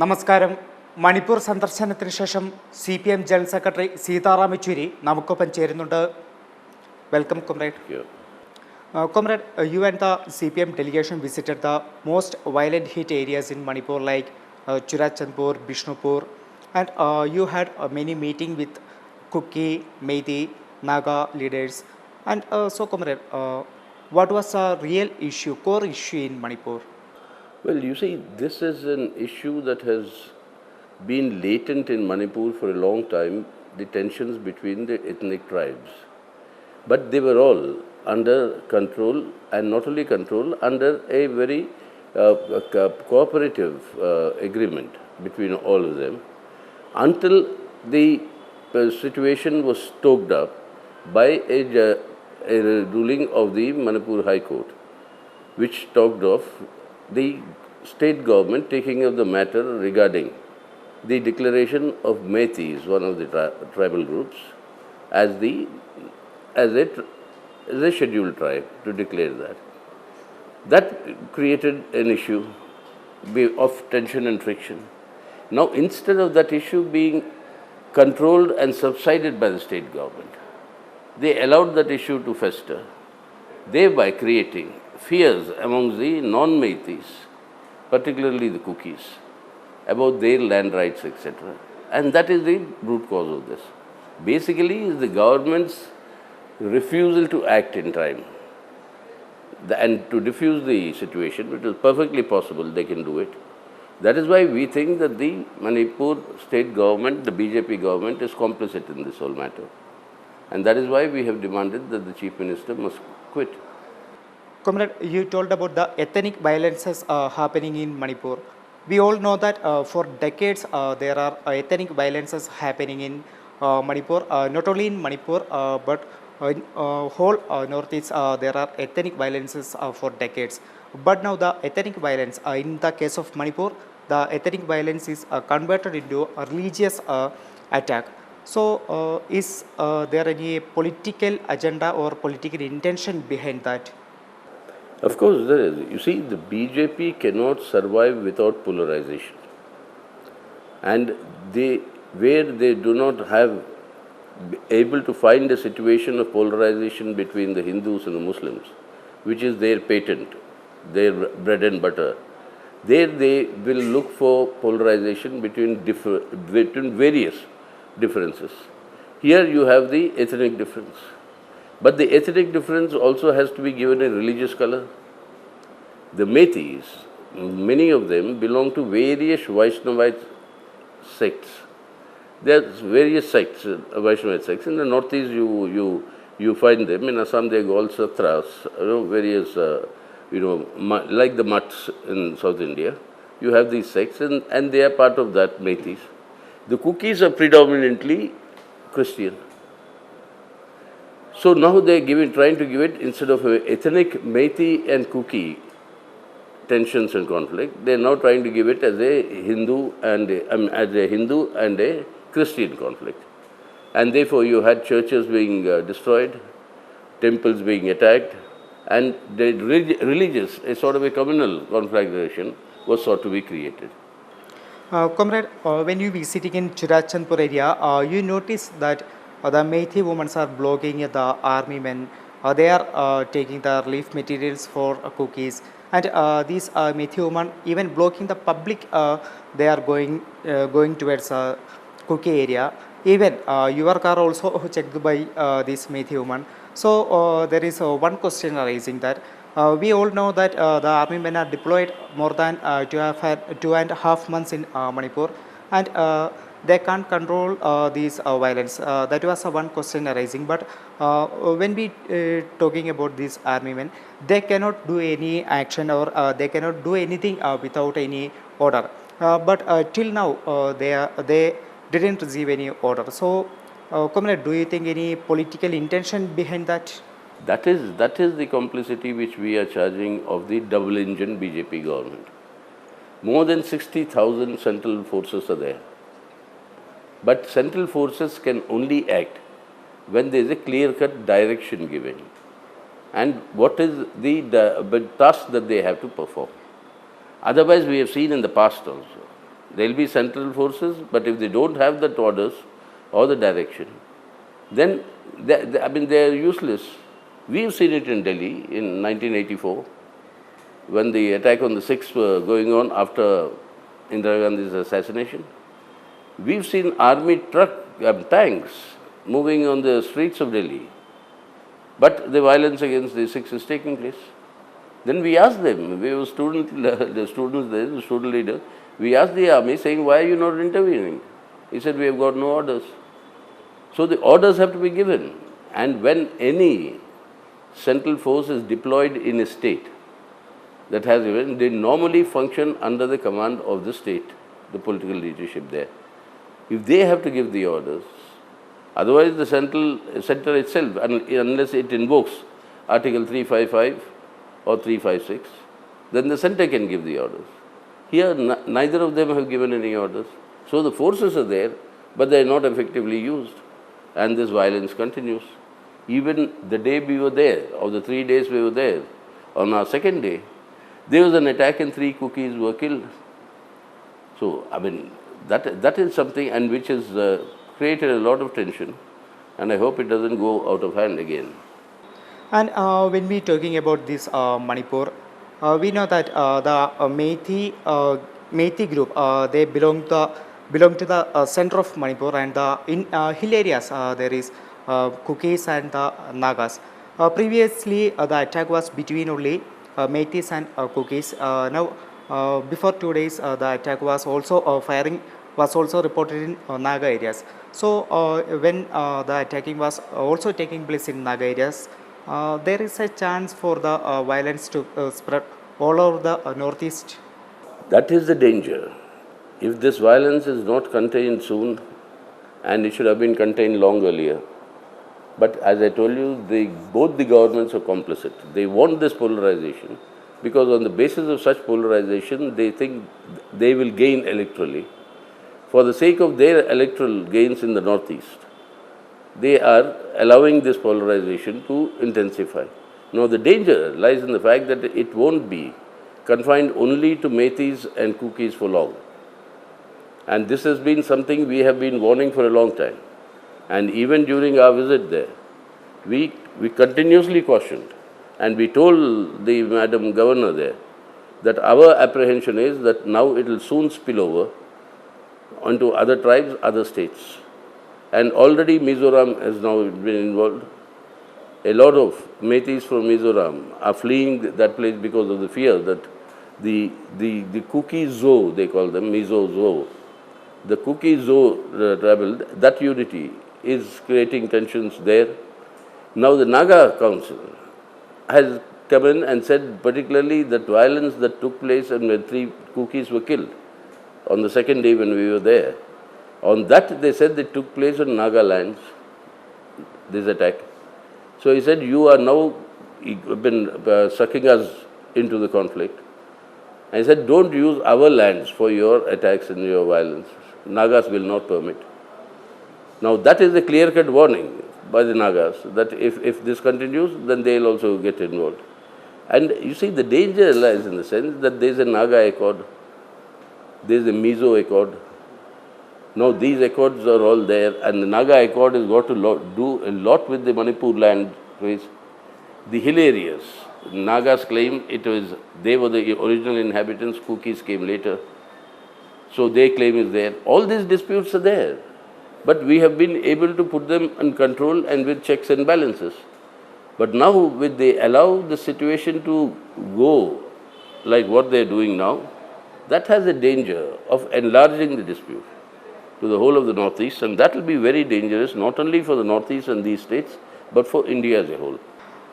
നമസ്കാരം. മണിപ്പൂർ സന്ദർശനത്തിന് ശേഷം CPM general secretary Sitaram Yechury നമുക്കൊപ്പം ചേരുന്നുണ്ട്. Welcome comrade. Comrade, you and the CPM delegation visited the most violent hit areas in Manipur like Churachandpur, Bishnupur, and you had many meeting with Kuki, Meiti, Naga leaders. And so comrade, what was the real issue, core issue in Manipur? Well, you see, this is an issue that has been latent in Manipur for a long time, the tensions between the ethnic tribes. But they were all under control, and not only control, under a very cooperative agreement between all of them, until the situation was stoked up by a ruling of the Manipur High Court, which talked of the state government taking up the matter regarding the declaration of Metis, one of the tribal groups, as a scheduled tribe, to declare that. That created an issue of tension and friction. Now, instead of that issue being controlled and subsided by the state government, they allowed that issue to fester, thereby creating fears among the non-Metis, particularly the Kukis, about their land rights, etc. And that is the root cause of this. Basically, is the government's refusal to act in time. And to diffuse the situation, it is perfectly possible they can do it. That is why we think that the Manipur state government, the BJP government, is complicit in this whole matter. And that is why we have demanded that the Chief Minister must quit. Comrade, you told about the ethnic violences happening in Manipur. We all know that for decades there are ethnic violences happening in Manipur. Not only in Manipur, but in whole northeast there are ethnic violences for decades. But now the ethnic violence, in the case of Manipur, the ethnic violence is converted into a religious attack. So is there any political agenda or political intention behind that? Of course there is. You see, the BJP cannot survive without polarization. And where they do not have able to find a situation of polarization between the Hindus and the Muslims, which is their patent, their bread and butter, there they will look for polarization between various differences. Here you have the ethnic difference. But the ethnic difference also has to be given a religious color. The Metis, many of them belong to various Vaishnavite sects. There are various sects, Vaishnavite sects. In the northeast you find them. In Assam they are called Satras, various, like the Mutts in South India. You have these sects and they are part of that Metis. The Kukis are predominantly Christian. So now they are trying to give it, instead of ethnic Meiti and Kuki tensions and conflict, they are now trying to give it as a Hindu and a Christian conflict. And therefore you had churches being destroyed, temples being attacked, and the religious, a sort of a communal conflagration was sought to be created. Comrade, when you visiting in Churachandpur area, you notice that the Meiti women are blocking the army men. They are taking the relief materials for cookies, and these Meiti women even blocking the public. They are going towards cookie area. Even your car also checked by this Meiti woman. So there is one question arising that we all know that the army men are deployed more than 2.5 months in Manipur, and they can't control these violence. That was one question arising. But when we talking about these army men, they cannot do any action or they cannot do anything without any order. But till now they didn't receive any order. So, comrade, do you think any political intention behind that? That is the complicity which we are charging of the double-engine BJP government. More than 60,000 central forces are there. But central forces can only act when there is a clear-cut direction given. And what is the task that they have to perform. Otherwise, we have seen in the past also There will be central forces, but if they don't have the orders or the direction, then they are useless. We've seen it in Delhi in 1984 when the attack on the Sikhs were going on after Indira Gandhi's assassination. We've seen army tanks moving on the streets of Delhi, but the violence against the Sikhs is taking place. Then we asked them, we were the student leader, we asked the army saying, why are you not intervening? He said, we have got no orders. So the orders have to be given. And when any central force is deployed in a state that has event, they normally function under the command of the state, the political leadership there. If they have to give the orders, otherwise the center itself, unless it invokes Article 355 or 356, then the center can give the orders. Here, neither of them have given any orders. So the forces are there, but they are not effectively used. And this violence continues. Even the day we were there, or the 3 days we were there, on our second day, there was an attack and 3 cookies were killed. So, that is something and which has created a lot of tension, and I hope it doesn't go out of hand again. And when we talking about this Manipur, we know that the Meitei group, they belong to the center of Manipur, and in hill areas there is Kukis and the Nagas. Previously, the attack was between only Meiteis and Kukis. Now, before 2 days, the attack was also firing was also reported in Naga areas. So, when the attacking was also taking place in Naga areas, there is a chance for the violence to spread all over the northeast. That is the danger. If this violence is not contained soon, and it should have been contained long earlier, but as I told you, both the governments are complicit. They want this polarization because on the basis of such polarization, they think they will gain electorally. For the sake of their electoral gains in the northeast, they are allowing this polarization to intensify. Now, the danger lies in the fact that it won't be confined only to Meiteis and Kukis for long. And this has been something we have been warning for a long time. And even during our visit there, we continuously cautioned, and we told the Madam Governor there that our apprehension is that now it will soon spill over onto other tribes, other states. And already Mizoram has now been involved. A lot of Meiteis from Mizoram are fleeing that place because of the fear that the Kuki Zo, they call them, Mizo Zo, the Kuki Zo tribal, that unity is creating tensions there. Now the Naga Council has come in and said particularly that violence that took place and when 3 Kukis were killed on the second day when we were there. On that they said it took place on Naga lands, this attack. So he said, you are now been sucking us into the conflict. And he said, don't use our lands for your attacks and your violence. Nagas will not permit. Now that is a clear-cut warning by the Nagas that if this continues, then they will also get involved. And you see, the danger lies in the sense that there is a Naga accord, there is a Mizo accord. Now these accords are all there, and the Naga accord has got to do a lot with the Manipur land. The hill areas, Nagas claim they were the original inhabitants, Kukis came later. So their claim is there. All these disputes are there. But we have been able to put them in control and with checks and balances. But now, when they allow the situation to go like what they are doing now, that has a danger of enlarging the dispute to the whole of the Northeast, and that will be very dangerous, not only for the Northeast and these states, but for India as a whole.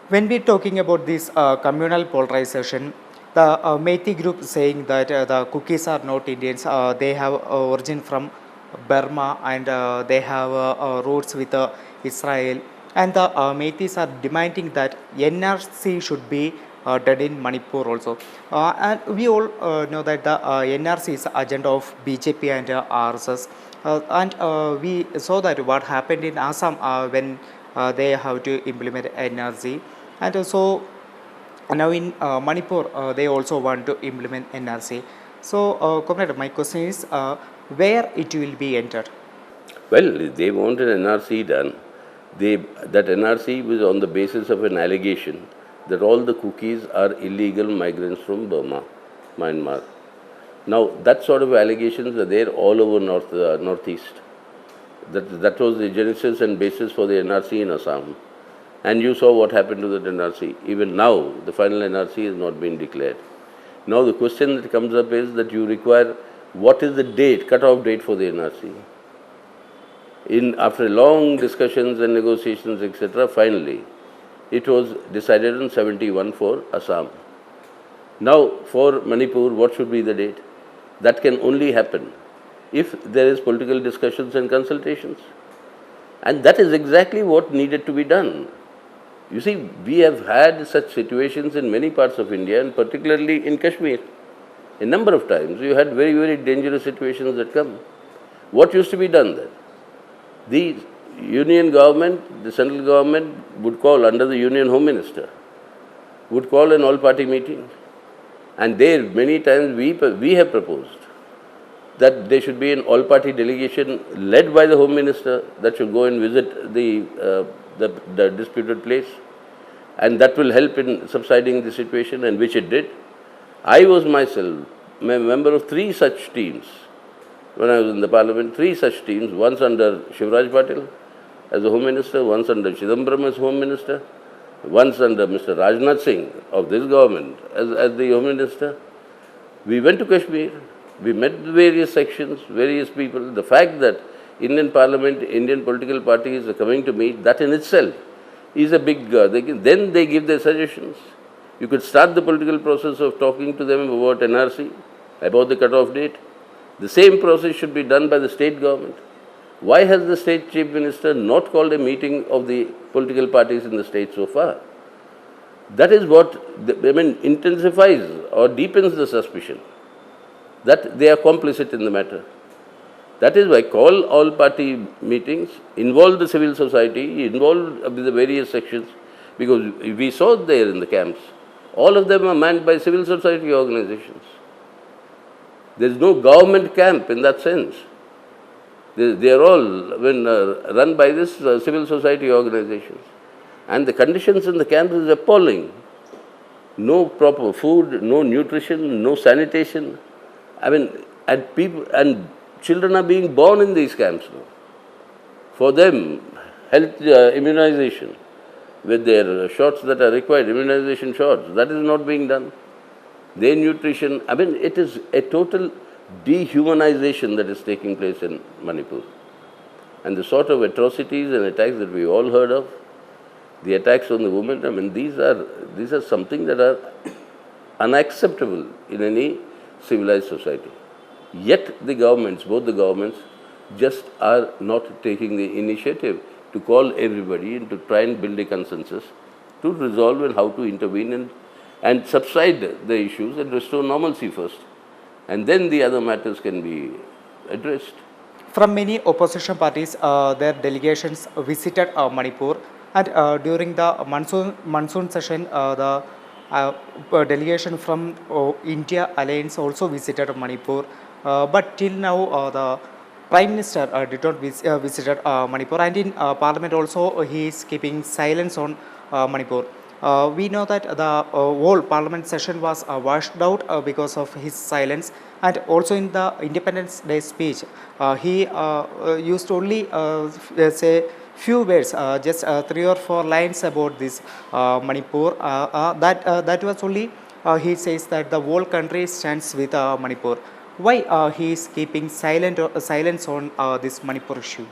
When we're talking about this communal polarization, the Meitei group saying that the Kukis are not Indians, they have origin from Burma and they have roots with Israel, and the Meiteis are demanding that NRC should be done in Manipur also. And we all know that the NRC is agenda of BJP and RSS. And we saw that what happened in Assam when they have to implement NRC. And so now in Manipur, they also want to implement NRC. So, Comrade, my question is where it will be entered? Well, they want an NRC done. That NRC was on the basis of an allegation that all the cookies are illegal migrants from Burma, Myanmar. Now, that sort of allegations are there all over Northeast. That was the genesis and basis for the NRC in Assam. And you saw what happened to that NRC. Even now, the final NRC has not been declared. Now, the question that comes up is that you require what is the date, cut-off date for the NRC? After long discussions and negotiations, etc., finally, it was decided on 71 for Assam. Now, for Manipur, what should be the date? That can only happen if there is political discussions and consultations. And that is exactly what needed to be done. You see, we have had such situations in many parts of India, and particularly in Kashmir. A number of times you had very, very dangerous situations that come. What used to be done then? The union government, the central government would call, under the union home minister, would call an all-party meeting. And there, many times we have proposed that there should be an all-party delegation led by the home minister that should go and visit the disputed place, and that will help in subsiding the situation, and which it did. I was myself a member of 3 such teams when I was in the parliament, 3 such teams, once under Shivraj Patil as the home minister, once under Chidambaram as home minister, once under Mr. Rajnath Singh of this government as the home minister. We went to Kashmir, we met various sections, various people. The fact that Indian Parliament, Indian political parties are coming to meet, that in itself is a big, then they give their suggestions. You could start the political process of talking to them about NRC, about the cut-off date. The same process should be done by the state government. Why has the state chief minister not called a meeting of the political parties in the state so far? That is what, intensifies or deepens the suspicion that they are complicit in the matter. That is why call all party meetings, involve the civil society, involve the various sections, because we saw there in the camps, all of them are manned by civil society organizations. There is no government camp in that sense. They are all run by this civil society organizations. And the conditions in the camps is appalling. No proper food, no nutrition, no sanitation. And children are being born in these camps now. For them, health immunization with their shots that are required, immunization shots, that is not being done. Their nutrition, it is a total dehumanization that is taking place in Manipur. And the sort of atrocities and attacks that we all heard of, the attacks on the women, these are something that are unacceptable in any civilized society. Yet the governments, both the governments, just are not taking the initiative to call everybody and to try and build a consensus to resolve and how to intervene and subside the issues and restore normalcy first. And then the other matters can be addressed. From many opposition parties, their delegations visited Manipur, and during the monsoon session, the delegation from India Alliance also visited Manipur. But till now, the Prime Minister did not visited Manipur, and in Parliament also he is keeping silence on Manipur. We know that the whole Parliament session was washed out because of his silence, and also in the Independence Day speech, he used only say few words, just 3 or 4 lines about this Manipur. That was only he says that the whole country stands with Manipur. Why he is keeping silence on this Manipur issue?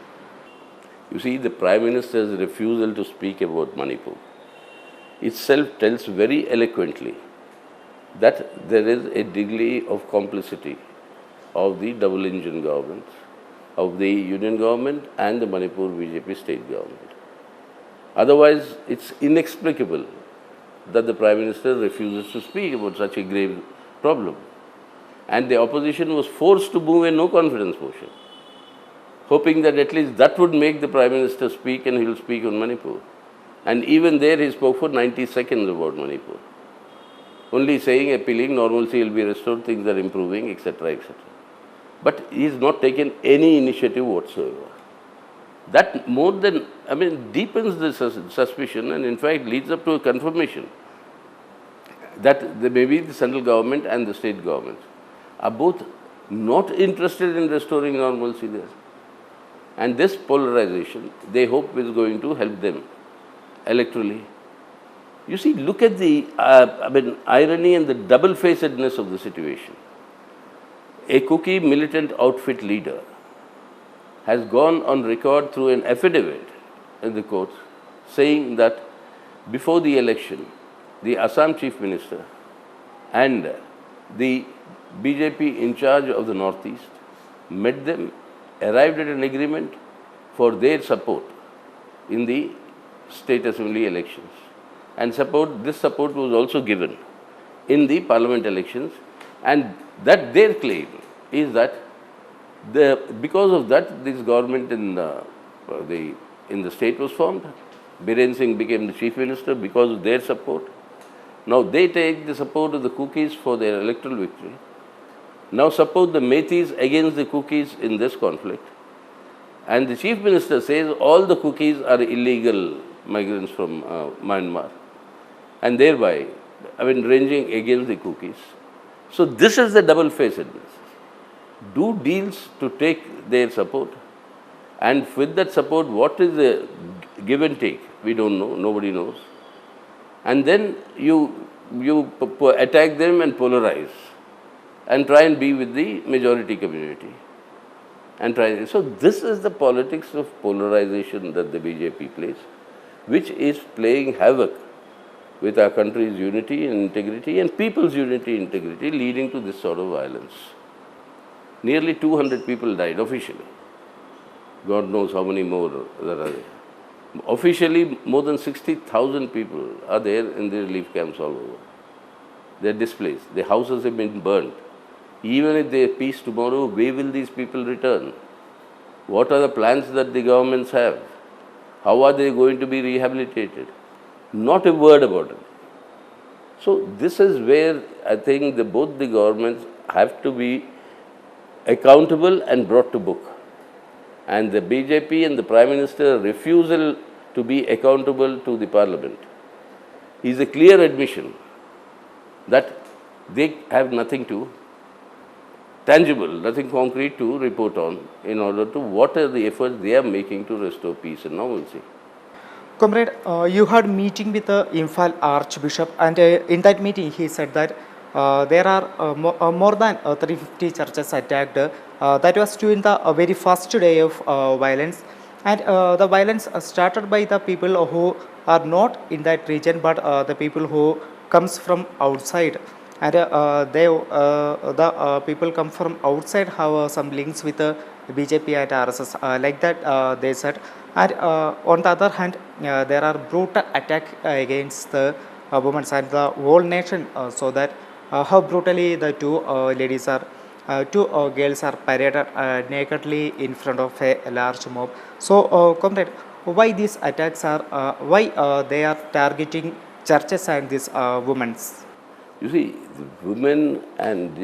You see, the Prime Minister's refusal to speak about Manipur itself tells very eloquently that there is a degree of complicity of the double engine governments, of the union government and the Manipur BJP state government. Otherwise, it's inexplicable that the Prime Minister refuses to speak about such a grave problem. And the opposition was forced to move a no confidence motion, hoping that at least that would make the Prime Minister speak and he will speak on Manipur. And even there he spoke for 90 seconds about Manipur. only saying, appealing, normalcy will be restored, things are improving, etc., etc. But he has not taken any initiative whatsoever. That more than, deepens the suspicion and in fact leads up to a confirmation that maybe the central government and the state governments are both not interested in restoring normalcy there. And this polarization, they hope, is going to help them electorally. You see, look at the irony and the double-facedness of the situation. A Kuki militant outfit leader has gone on record through an affidavit in the court saying that before the election, the Assam Chief Minister and the BJP in charge of the Northeast met them, arrived at an agreement for their support in the State Assembly elections. And this support was also given in the Parliament elections, and that their claim is that because of that, this government in the state was formed. Biren Singh became the Chief Minister because of their support. Now they take the support of the Kukis for their electoral victory. Now support the Meiteis against the Kukis in this conflict. And the Chief Minister says all the Kukis are illegal migrants from Myanmar, and thereby, ranging against the Kukis. So this is the double-facedness. Do deals to take their support, and with that support, what is the give and take? We don't know, nobody knows. And then you attack them and polarize, and try and be with the majority community. So this is the politics of polarization that the BJP plays, which is playing havoc with our country's unity and integrity and people's unity and integrity, leading to this sort of violence. Nearly 200 people died officially. God knows how many more there are there. Officially, more than 60,000 people are there in the relief camps all over. They are displaced. Their houses have been burnt. Even if they have peace tomorrow, where will these people return? What are the plans that the governments have? How are they going to be rehabilitated? Not a word about it. So this is where I think both the governments have to be accountable and brought to book. And the BJP and the Prime Minister refusal to be accountable to the Parliament is a clear admission that they have nothing tangible, nothing concrete to report on in order to what are the efforts they are making to restore peace and normalcy. Comrade, you had meeting with the Imphal Archbishop, and in that meeting he said that there are more than 350 churches attacked. That was during the very first day of violence, and the violence started by the people who are not in that region, but the people who comes from outside, and the people come from outside have some links with the BJP and RSS, like that they said. And on the other hand, there are brutal attack against the women and the whole nation, so that how brutally the two girls are paraded nakedly in front of a large mob. So, comrade, why these attacks are, why they are targeting churches and these women? You see, the women and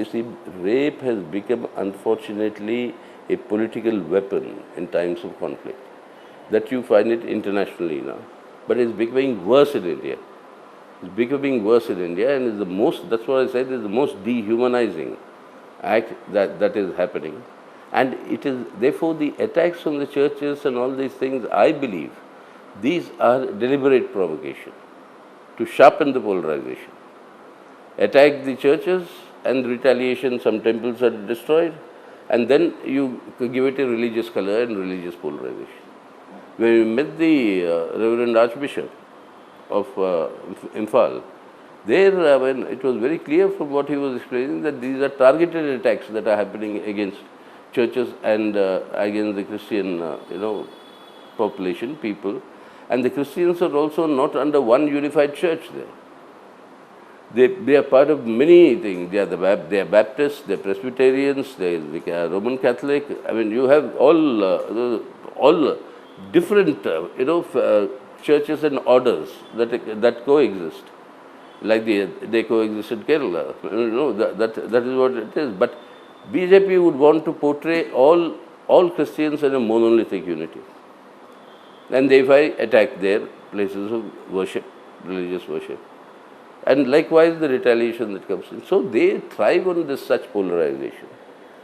rape has become, unfortunately, a political weapon in times of conflict. That you find it internationally now, but it's becoming worse in India. It's becoming worse in India, and is the most, that's what I said, is the most dehumanizing act that is happening. And it is, therefore, the attacks on the churches and all these things, I believe, these are deliberate provocation to sharpen the polarization. Attack the churches, and retaliation, some temples are destroyed, and then you give it a religious color and religious polarization. When we met the Reverend Archbishop of Imphal, there it was very clear from what he was explaining that these are targeted attacks that are happening against churches and against the Christian population, people. And the Christians are also not under one unified church there. They are part of many things. They are Baptists, they are Presbyterians, they are Roman Catholic. You have all different churches and orders that coexist. like they coexisted Kerala. No, that is what it is. But BJP would want to portray all Christians in a monolithic unity. And thereby attack their places of worship, religious worship. And likewise the retaliation that comes in. So they thrive on this such polarization.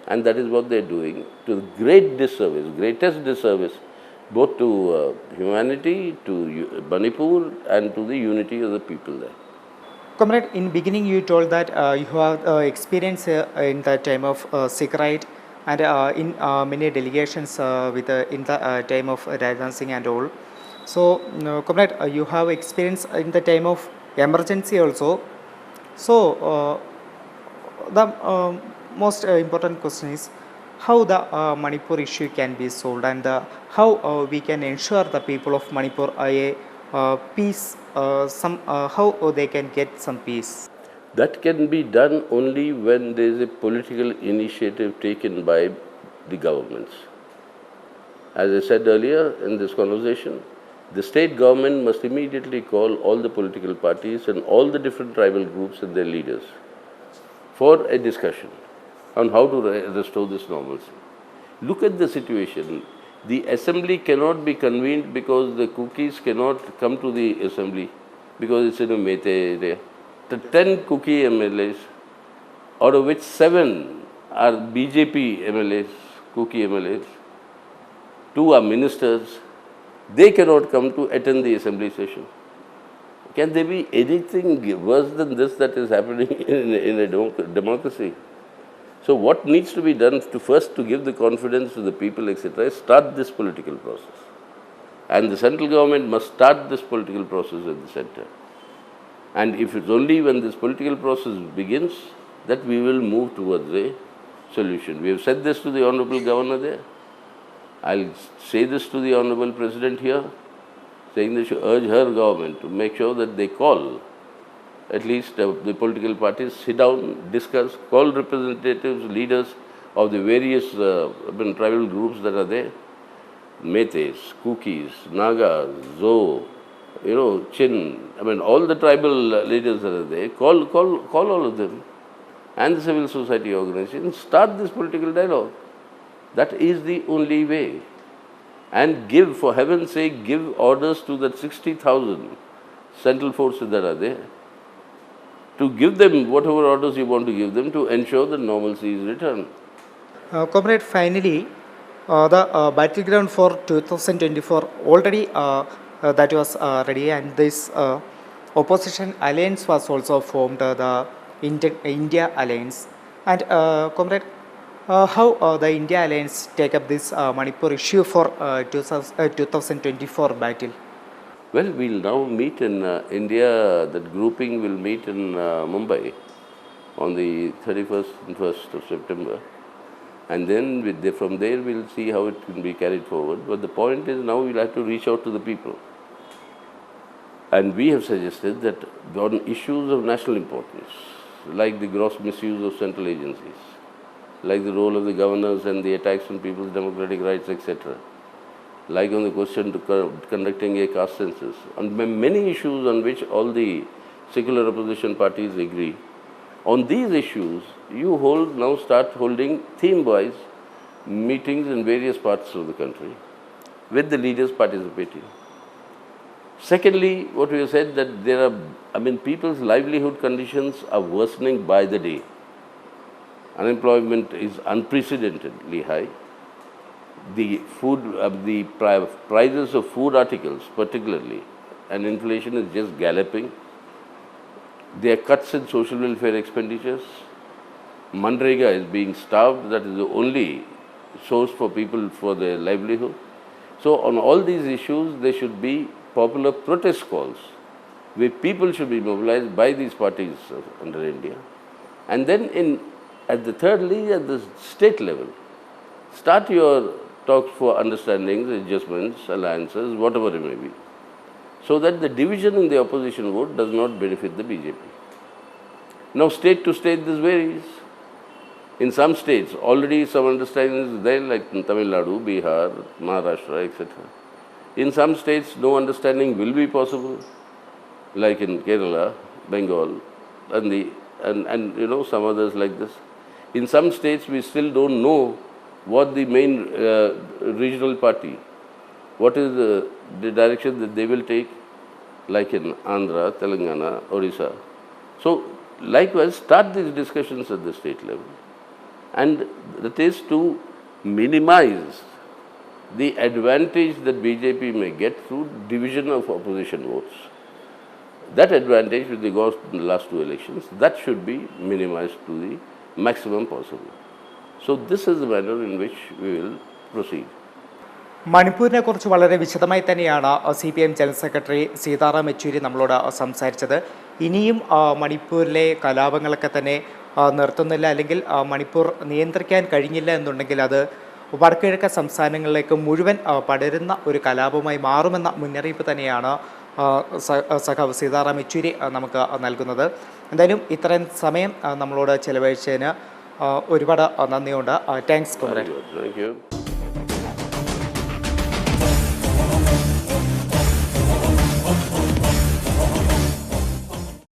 And that is what they are doing to great disservice, greatest disservice, both to humanity, to Manipur, and to the unity of the people there. Comrade, in beginning you told that you have experience in the time of Sikh and in many delegations in the time of Rajasthan Singh and all. So, Comrade, you have experience in the time of emergency also. So, the most important question is how the Manipur issue can be solved and how we can ensure the people of Manipur a peace, how they can get some peace. That can be done only when there is a political initiative taken by the governments. As I said earlier in this conversation, the state government must immediately call all the political parties and all the different tribal groups and their leaders for a discussion on how to restore this normalcy. Look at the situation. The assembly cannot be convened because the cookies cannot come to the assembly because it's in a Mete area. The 10 cookie MLAs, out of which 7 are BJP MLAs, cookie MLAs, 2 are ministers, they cannot come to attend the assembly session. Can there be anything worse than this that is happening in a democracy? So what needs to be done to give the confidence to the people, etc., is start this political process. And the central government must start this political process at the center. And if it's only when this political process begins that we will move towards a solution. We have said this to the Honorable Governor there. I'll say this to the Honorable President here, saying they should urge her government to make sure that they call at least the political parties, sit down, discuss, call representatives, leaders of the various tribal groups that are there, Metes, Kukis, Nagas, Zo, Chin, all the tribal leaders that are there, call all of them and the civil society organizations, start this political dialogue. That is the only way. And give, for heaven's sake, give orders to that 60,000 central forces that are there, to give them whatever orders you want to give them to ensure that normalcy is returned. Comrade, finally, the battleground for 2024 already that was ready, and this opposition alliance was also formed, the India Alliance. And Comrade, how the India Alliance take up this Manipur issue for 2024 battle? Well, we'll now meet in India, that grouping will meet in Mumbai on the 31st and 1st of September. And then from there we'll see how it can be carried forward. But the point is now we'll have to reach out to the people. And we have suggested that on issues of national importance, like the gross misuse of central agencies, like the role of the governors and the attacks on people's democratic rights, etc., like on the question to conducting a caste census, on many issues on which all the secular opposition parties agree. On these issues, you now start holding theme-wise meetings in various parts of the country with the leaders participating. Secondly, what we have said that there are, people's livelihood conditions are worsening by the day. Unemployment is unprecedentedly high. The prices of food articles particularly, and inflation is just galloping. There are cuts in social welfare expenditures. Manrega is being starved. That is the only source for people for their livelihood. So on all these issues, there should be popular protest calls where people should be mobilized by these parties under India. And then at the thirdly, at the state level, start your talks for understandings, adjustments, alliances, whatever it may be, so that the division in the opposition vote does not benefit the BJP. Now, state to state, this varies. In some states, already some understanding is there, like in Tamil Nadu, Bihar, Maharashtra, etc. In some states, no understanding will be possible, like in Kerala, Bengal and you know some others like this. In some states we still don't know what the main regional party, what is the direction that they will take, like in Andhra, Telangana, Orissa. So likewise start these discussions at the state level, and that is to minimize the advantage that BJP may get through division of opposition votes. That advantage with regards to the last two elections, that should be minimized to the maximum possible. So this is the manner in which we will proceed. മണിപ്പൂരിനെ കുറിച്ച് വളരെ വിശദമായി തന്നെയാണ് CPM general secretary Sitaram Yechury നമ്മളോട് സംസാരിച്ചത്. ഇനിയും മണിപ്പൂരിലെ കലാപങ്ങളൊക്കെ തന്നെ നിർത്തുന്നില്ല, അല്ലെങ്കിൽ മണിപ്പൂർ നിയന്ത്രിക്കാൻ കഴിഞ്ഞില്ല എന്നുണ്ടെങ്കിൽ അത് വടക്കുകിഴക്കൻ സംസ്ഥാനങ്ങളിലേക്ക് മുഴുവൻ പടരുന്ന ഒരു കലാപമായി മാറുമെന്ന മുന്നറിയിപ്പ് തന്നെയാണ് സഖാവ് സീതാറാം യെച്ചൂരി നമുക്ക് നൽകുന്നത്. എന്തായാലും ഇത്രയും സമയം നമ്മളോട് ചെലവഴിച്ചതിന് ഒരുപാട് നന്ദിയുണ്ട്. Thanks comrade. Thank you.